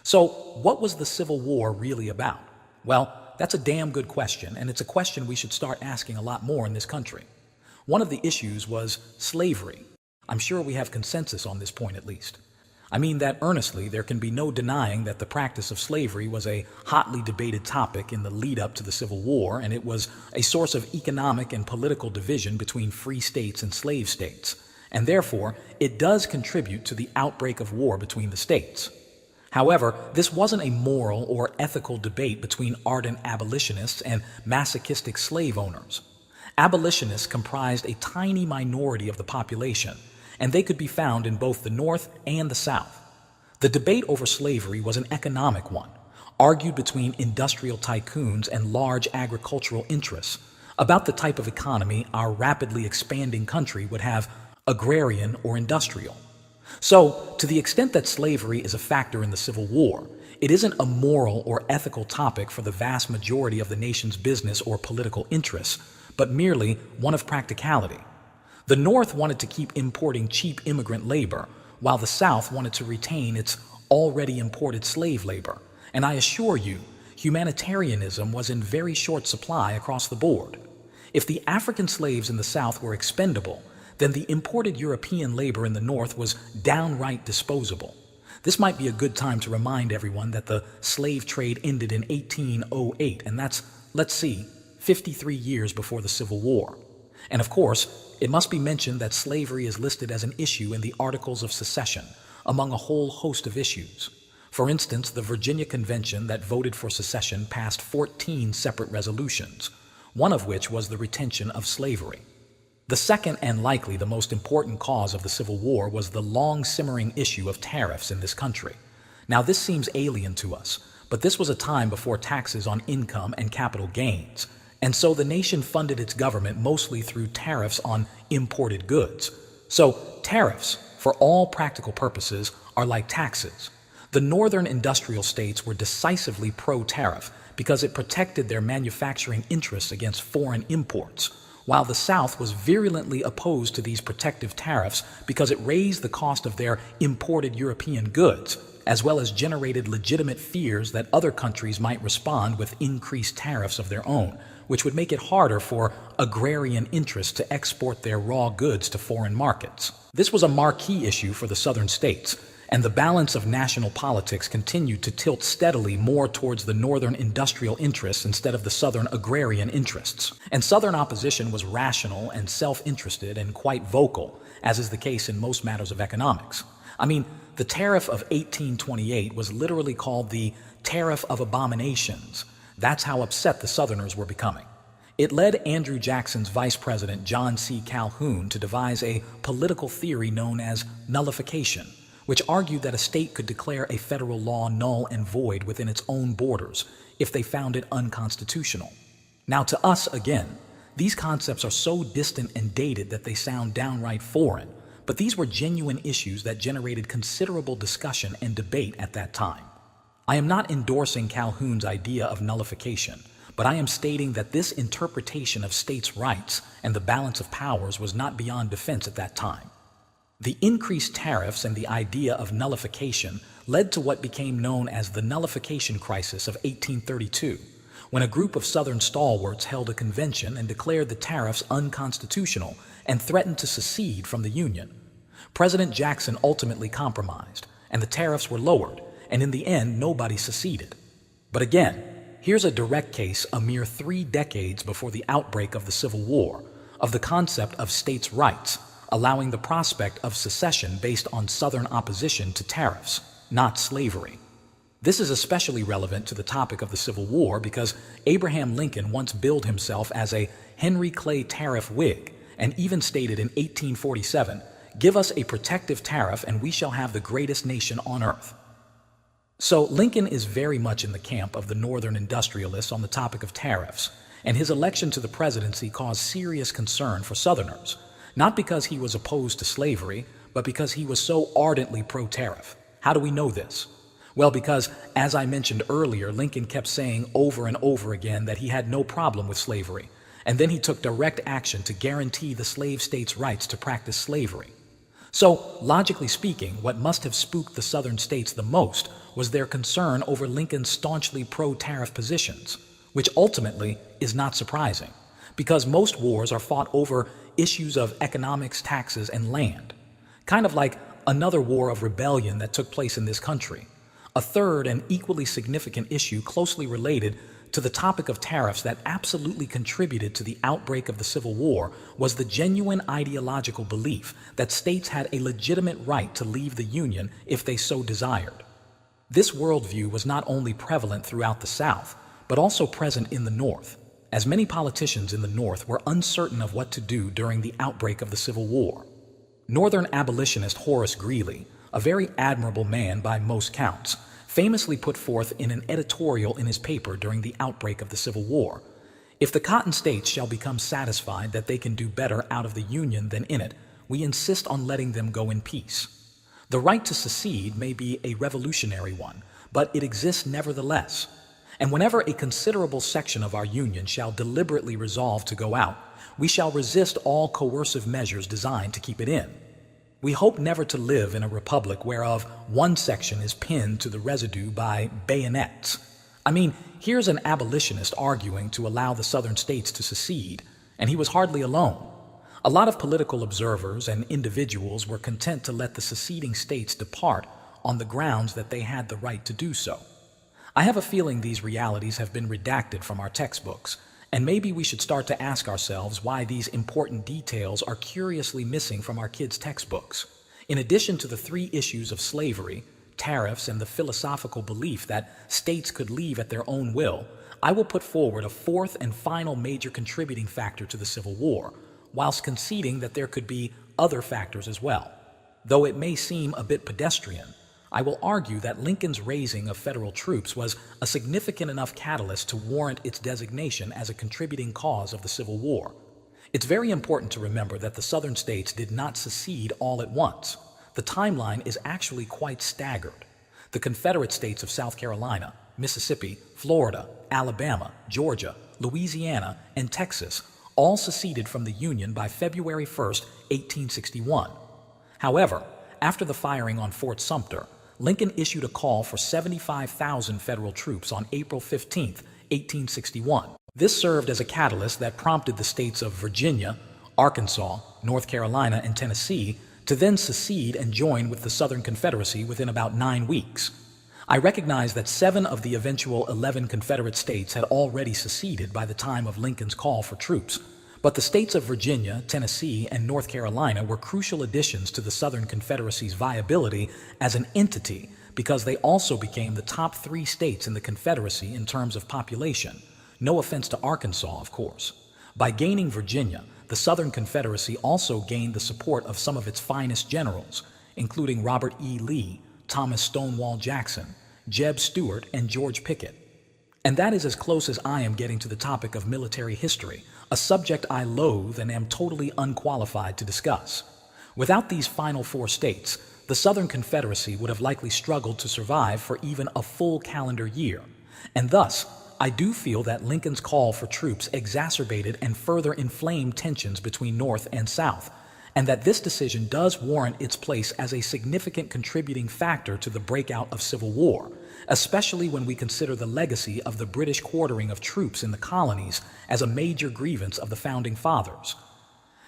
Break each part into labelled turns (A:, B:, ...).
A: So, what was the Civil War really about? Well, that's a damn good question, and it's a question we should start asking a lot more in this country. One of the issues was slavery. I'm sure we have consensus on this point at least. I mean that earnestly. There can be no denying that the practice of slavery was a hotly debated topic in the lead up to the Civil War, and it was a source of economic and political division between free states and slave states. And therefore, it does contribute to the outbreak of war between the states. However, this wasn't a moral or ethical debate between ardent abolitionists and masochistic slave owners. Abolitionists comprised a tiny minority of the population, and they could be found in both the North and the South. The debate over slavery was an economic one, argued between industrial tycoons and large agricultural interests about the type of economy our rapidly expanding country would have, agrarian or industrial. So, to the extent that slavery is a factor in the Civil War, it isn't a moral or ethical topic for the vast majority of the nation's business or political interests, but merely one of practicality. The North wanted to keep importing cheap immigrant labor, while the South wanted to retain its already imported slave labor. And I assure you, humanitarianism was in very short supply across the board. If the African slaves in the South were expendable, then the imported European labor in the North was downright disposable. This might be a good time to remind everyone that the slave trade ended in 1808, and that's, let's see, 53 years before the Civil War. And of course, it must be mentioned that slavery is listed as an issue in the Articles of Secession, among a whole host of issues. For instance, the Virginia Convention that voted for secession passed 14 separate resolutions, one of which was the retention of slavery. The second and likely the most important cause of the Civil War was the long-simmering issue of tariffs in this country. Now, this seems alien to us, but this was a time before taxes on income and capital gains, and so the nation funded its government mostly through tariffs on imported goods. So, tariffs, for all practical purposes, are like taxes. The northern industrial states were decisively pro-tariff because it protected their manufacturing interests against foreign imports, while the South was virulently opposed to these protective tariffs because it raised the cost of their imported European goods, as well as generated legitimate fears that other countries might respond with increased tariffs of their own, which would make it harder for agrarian interests to export their raw goods to foreign markets. This was a marquee issue for the southern states, and the balance of national politics continued to tilt steadily more towards the northern industrial interests instead of the southern agrarian interests. And southern opposition was rational and self-interested and quite vocal, as is the case in most matters of economics. I mean, the tariff of 1828 was literally called the Tariff of Abominations. That's how upset the Southerners were becoming. It led Andrew Jackson's Vice President John C. Calhoun to devise a political theory known as nullification, which argued that a state could declare a federal law null and void within its own borders if they found it unconstitutional. Now, to us, again, these concepts are so distant and dated that they sound downright foreign, but these were genuine issues that generated considerable discussion and debate at that time. I am not endorsing Calhoun's idea of nullification, but I am stating that this interpretation of states' rights and the balance of powers was not beyond defense at that time. The increased tariffs and the idea of nullification led to what became known as the Nullification Crisis of 1832, when a group of Southern stalwarts held a convention and declared the tariffs unconstitutional and threatened to secede from the Union. President Jackson ultimately compromised, and the tariffs were lowered, and in the end, nobody seceded. But again, here's a direct case a mere 3 decades before the outbreak of the Civil War, of the concept of states' rights, allowing the prospect of secession based on Southern opposition to tariffs, not slavery. This is especially relevant to the topic of the Civil War because Abraham Lincoln once billed himself as a Henry Clay tariff Whig, and even stated in 1847, "Give us a protective tariff and we shall have the greatest nation on earth." So Lincoln is very much in the camp of the northern industrialists on the topic of tariffs, and his election to the presidency caused serious concern for Southerners, not because he was opposed to slavery, but because he was so ardently pro-tariff. How do we know this? Well, because, as I mentioned earlier, Lincoln kept saying over and over again that he had no problem with slavery, and then he took direct action to guarantee the slave states' rights to practice slavery. So, logically speaking, what must have spooked the Southern states the most was their concern over Lincoln's staunchly pro-tariff positions, which ultimately is not surprising, because most wars are fought over issues of economics, taxes, and land. Kind of like another war of rebellion that took place in this country. A third and equally significant issue closely related to the topic of tariffs that absolutely contributed to the outbreak of the Civil War was the genuine ideological belief that states had a legitimate right to leave the Union if they so desired. This worldview was not only prevalent throughout the South, but also present in the North, as many politicians in the North were uncertain of what to do during the outbreak of the Civil War. Northern abolitionist Horace Greeley, a very admirable man by most counts, famously put forth in an editorial in his paper during the outbreak of the Civil War, "If the Cotton States shall become satisfied that they can do better out of the Union than in it, we insist on letting them go in peace. The right to secede may be a revolutionary one, but it exists nevertheless. And whenever a considerable section of our Union shall deliberately resolve to go out, we shall resist all coercive measures designed to keep it in. We hope never to live in a republic whereof one section is pinned to the residue by bayonets." I mean, here's an abolitionist arguing to allow the Southern states to secede, and he was hardly alone. A lot of political observers and individuals were content to let the seceding states depart on the grounds that they had the right to do so. I have a feeling these realities have been redacted from our textbooks, and maybe we should start to ask ourselves why these important details are curiously missing from our kids' textbooks. In addition to the three issues of slavery, tariffs, and the philosophical belief that states could leave at their own will, I will put forward a fourth and final major contributing factor to the Civil War, whilst conceding that there could be other factors as well. Though it may seem a bit pedestrian, I will argue that Lincoln's raising of federal troops was a significant enough catalyst to warrant its designation as a contributing cause of the Civil War. It's very important to remember that the Southern states did not secede all at once. The timeline is actually quite staggered. The Confederate states of South Carolina, Mississippi, Florida, Alabama, Georgia, Louisiana, and Texas all seceded from the Union by February 1st, 1861. However, after the firing on Fort Sumter, Lincoln issued a call for 75,000 federal troops on April 15, 1861. This served as a catalyst that prompted the states of Virginia, Arkansas, North Carolina, and Tennessee to then secede and join with the Southern Confederacy within about 9 weeks. I recognize that 7 of the eventual 11 Confederate states had already seceded by the time of Lincoln's call for troops, but the states of Virginia, Tennessee, and North Carolina were crucial additions to the Southern Confederacy's viability as an entity because they also became the top 3 states in the Confederacy in terms of population. No offense to Arkansas, of course. By gaining Virginia, the Southern Confederacy also gained the support of some of its finest generals, including Robert E. Lee, Thomas Stonewall Jackson, Jeb Stuart, and George Pickett. And that is as close as I am getting to the topic of military history, a subject I loathe and am totally unqualified to discuss. Without these final 4 states, the Southern Confederacy would have likely struggled to survive for even a full calendar year. And thus, I do feel that Lincoln's call for troops exacerbated and further inflamed tensions between North and South, and that this decision does warrant its place as a significant contributing factor to the breakout of civil war, especially when we consider the legacy of the British quartering of troops in the colonies as a major grievance of the Founding Fathers.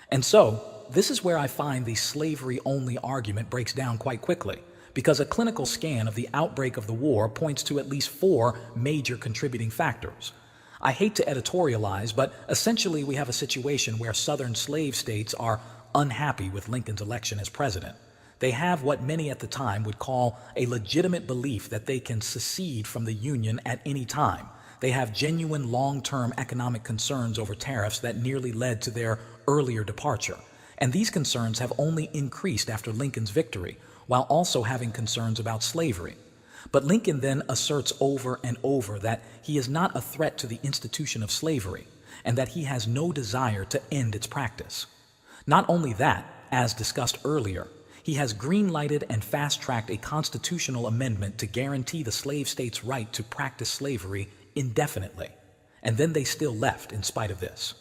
A: And so, this is where I find the slavery-only argument breaks down quite quickly, because a clinical scan of the outbreak of the war points to at least 4 major contributing factors. I hate to editorialize, but essentially we have a situation where Southern slave states are unhappy with Lincoln's election as president. They have what many at the time would call a legitimate belief that they can secede from the Union at any time. They have genuine long-term economic concerns over tariffs that nearly led to their earlier departure. And these concerns have only increased after Lincoln's victory, while also having concerns about slavery. But Lincoln then asserts over and over that he is not a threat to the institution of slavery, and that he has no desire to end its practice. Not only that, as discussed earlier, he has green-lighted and fast-tracked a constitutional amendment to guarantee the slave states' right to practice slavery indefinitely, and then they still left in spite of this.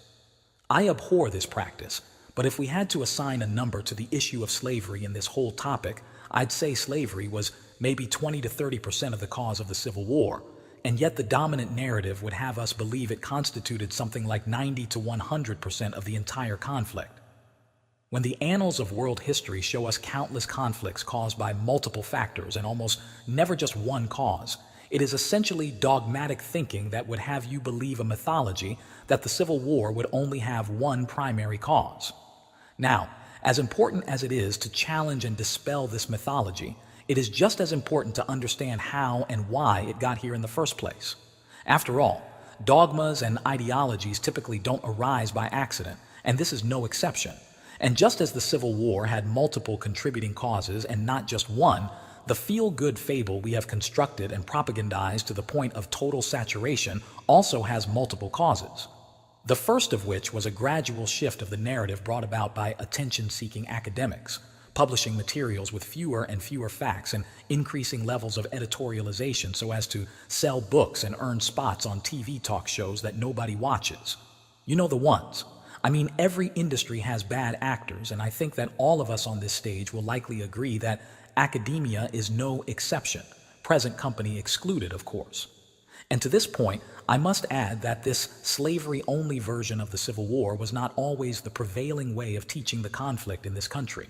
A: I abhor this practice, but if we had to assign a number to the issue of slavery in this whole topic, I'd say slavery was maybe 20 to 30% of the cause of the Civil War, and yet the dominant narrative would have us believe it constituted something like 90 to 100% of the entire conflict. When the annals of world history show us countless conflicts caused by multiple factors and almost never just one cause, it is essentially dogmatic thinking that would have you believe a mythology that the Civil War would only have one primary cause. Now, as important as it is to challenge and dispel this mythology, it is just as important to understand how and why it got here in the first place. After all, dogmas and ideologies typically don't arise by accident, and this is no exception. And just as the Civil War had multiple contributing causes and not just one, the feel-good fable we have constructed and propagandized to the point of total saturation also has multiple causes. The first of which was a gradual shift of the narrative brought about by attention-seeking academics, publishing materials with fewer and fewer facts and increasing levels of editorialization so as to sell books and earn spots on TV talk shows that nobody watches. You know the ones. I mean, every industry has bad actors, and I think that all of us on this stage will likely agree that academia is no exception, present company excluded, of course. And to this point, I must add that this slavery-only version of the Civil War was not always the prevailing way of teaching the conflict in this country.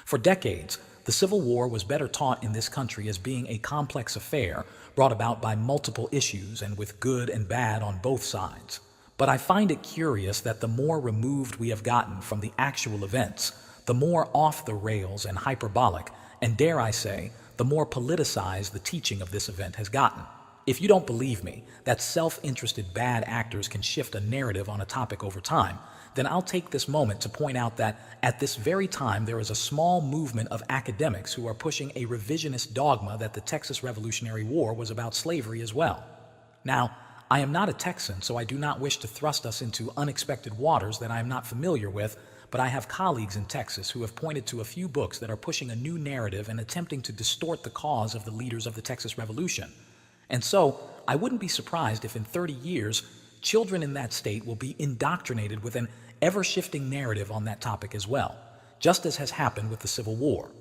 A: For decades, the Civil War was better taught in this country as being a complex affair brought about by multiple issues and with good and bad on both sides. But I find it curious that the more removed we have gotten from the actual events, the more off the rails and hyperbolic, and dare I say, the more politicized the teaching of this event has gotten. If you don't believe me that self-interested bad actors can shift a narrative on a topic over time, then I'll take this moment to point out that at this very time there is a small movement of academics who are pushing a revisionist dogma that the Texas Revolutionary War was about slavery as well. Now, I am not a Texan, so I do not wish to thrust us into unexpected waters that I am not familiar with, but I have colleagues in Texas who have pointed to a few books that are pushing a new narrative and attempting to distort the cause of the leaders of the Texas Revolution. And so, I wouldn't be surprised if in 30 years, children in that state will be indoctrinated with an ever-shifting narrative on that topic as well, just as has happened with the Civil War.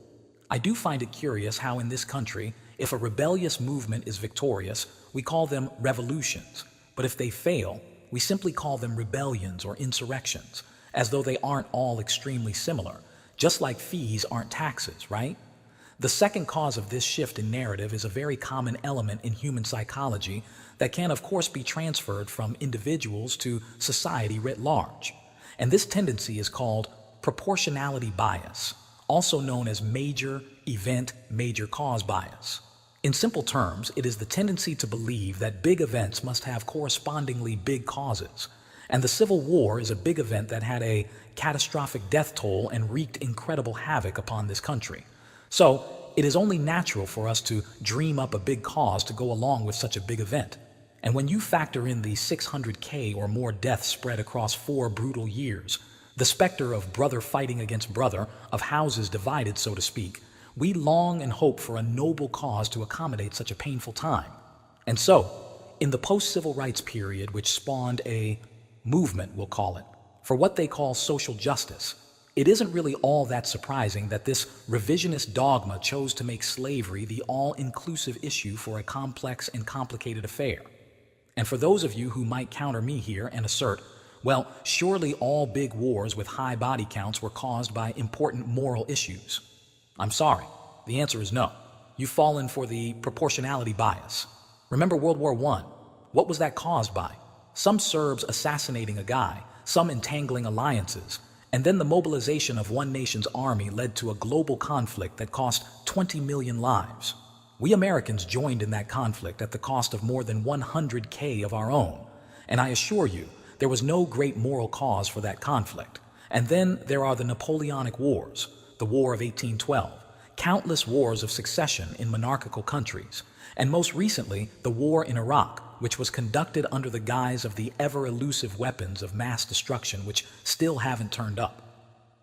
A: I do find it curious how in this country, if a rebellious movement is victorious, we call them revolutions, but if they fail, we simply call them rebellions or insurrections, as though they aren't all extremely similar, just like fees aren't taxes, right? The second cause of this shift in narrative is a very common element in human psychology that can, of course, be transferred from individuals to society writ large. And this tendency is called proportionality bias, also known as major event, major cause bias. In simple terms, it is the tendency to believe that big events must have correspondingly big causes. And the Civil War is a big event that had a catastrophic death toll and wreaked incredible havoc upon this country. So, it is only natural for us to dream up a big cause to go along with such a big event. And when you factor in the 600K or more deaths spread across 4 brutal years, the specter of brother fighting against brother, of houses divided, so to speak, we long and hope for a noble cause to accommodate such a painful time. And so, in the post-civil rights period, which spawned a movement, we'll call it, for what they call social justice, it isn't really all that surprising that this revisionist dogma chose to make slavery the all-inclusive issue for a complex and complicated affair. And for those of you who might counter me here and assert, well, surely all big wars with high body counts were caused by important moral issues. I'm sorry, the answer is no. You've fallen for the proportionality bias. Remember World War I? What was that caused by? Some Serbs assassinating a guy, some entangling alliances, and then the mobilization of one nation's army led to a global conflict that cost 20 million lives. We Americans joined in that conflict at the cost of more than 100K of our own. And I assure you, there was no great moral cause for that conflict. And then there are the Napoleonic Wars, the War of 1812, countless wars of succession in monarchical countries, and most recently, the war in Iraq, which was conducted under the guise of the ever-elusive weapons of mass destruction which still haven't turned up.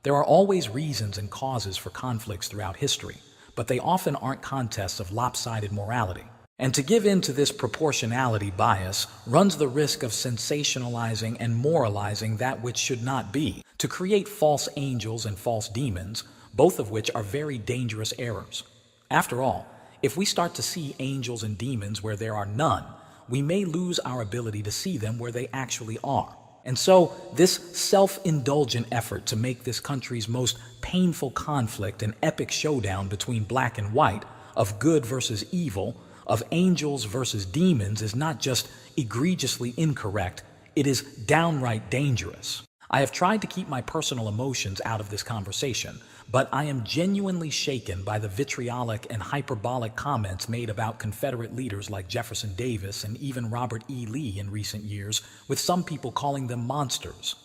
A: There are always reasons and causes for conflicts throughout history, but they often aren't contests of lopsided morality. And to give in to this proportionality bias runs the risk of sensationalizing and moralizing that which should not be, to create false angels and false demons, both of which are very dangerous errors. After all, if we start to see angels and demons where there are none, we may lose our ability to see them where they actually are. And so, this self-indulgent effort to make this country's most painful conflict an epic showdown between black and white, of good versus evil, of angels versus demons, is not just egregiously incorrect, it is downright dangerous. I have tried to keep my personal emotions out of this conversation, but I am genuinely shaken by the vitriolic and hyperbolic comments made about Confederate leaders like Jefferson Davis and even Robert E. Lee in recent years, with some people calling them monsters.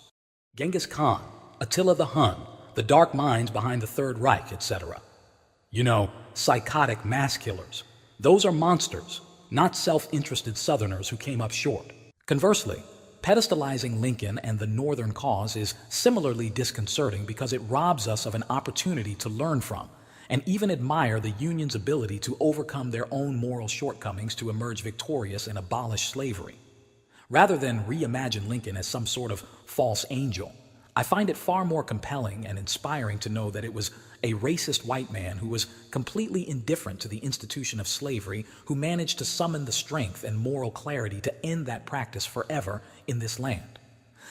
A: Genghis Khan, Attila the Hun, the dark minds behind the Third Reich, etc. You know, psychotic mass killers. Those are monsters, not self-interested Southerners who came up short. Conversely, pedestalizing Lincoln and the Northern cause is similarly disconcerting because it robs us of an opportunity to learn from and even admire the Union's ability to overcome their own moral shortcomings to emerge victorious and abolish slavery. Rather than reimagine Lincoln as some sort of false angel, I find it far more compelling and inspiring to know that it was a racist white man who was completely indifferent to the institution of slavery who managed to summon the strength and moral clarity to end that practice forever in this land.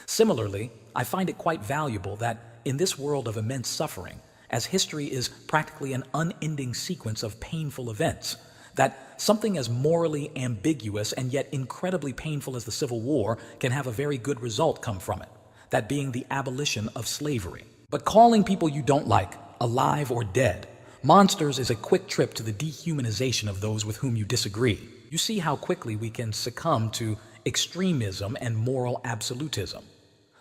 A: Similarly, I find it quite valuable that in this world of immense suffering, as history is practically an unending sequence of painful events, that something as morally ambiguous and yet incredibly painful as the Civil War can have a very good result come from it, that being the abolition of slavery. But calling people you don't like, alive or dead, monsters is a quick trip to the dehumanization of those with whom you disagree. You see how quickly we can succumb to extremism and moral absolutism.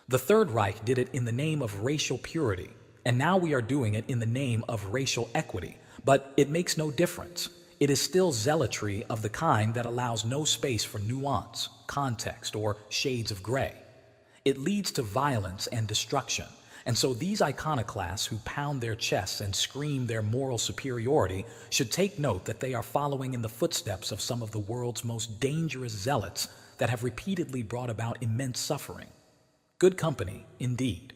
A: The Third Reich did it in the name of racial purity, and now we are doing it in the name of racial equity. But it makes no difference. It is still zealotry of the kind that allows no space for nuance, context, or shades of gray. It leads to violence and destruction. And so these iconoclasts who pound their chests and scream their moral superiority should take note that they are following in the footsteps of some of the world's most dangerous zealots that have repeatedly brought about immense suffering. Good company, indeed.